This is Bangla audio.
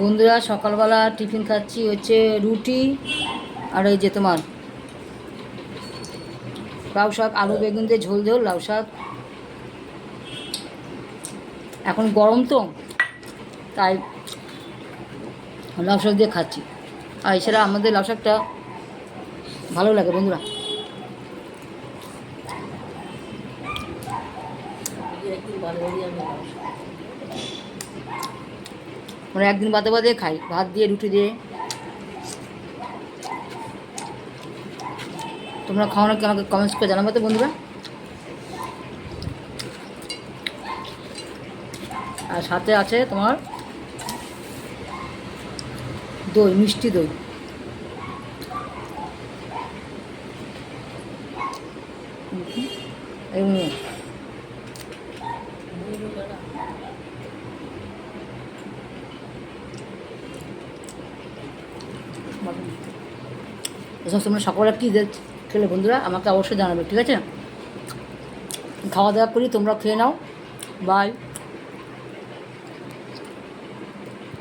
বন্ধুরা সকালবেলা টিফিন খাচ্ছি হচ্ছে রুটি আর এই যে তোমার লাউ শাক, আলু বেগুন দিয়ে ঝোল ঝোল লাউ শাক। এখন গরম তো তাই লাউ শাক দিয়ে খাচ্ছি। আর এছাড়া আমাদের লাউ শাকটা ভালো লাগে বন্ধুরা। মানে একদিন বাদে বাদে খাই ভাত দিয়ে রুটি দিয়ে। তোমরা খাও নাকি আমাকে কমেন্টস করে জানাবো তো বন্ধুরা। আর সাথে আছে তোমার দই, মিষ্টি দই। এসব তোমরা সকালে কী খেলে বন্ধুরা আমাকে অবশ্যই জানাবে, ঠিক আছে? খাওয়া দাওয়া করি, তোমরা খেয়ে নাও। বাই।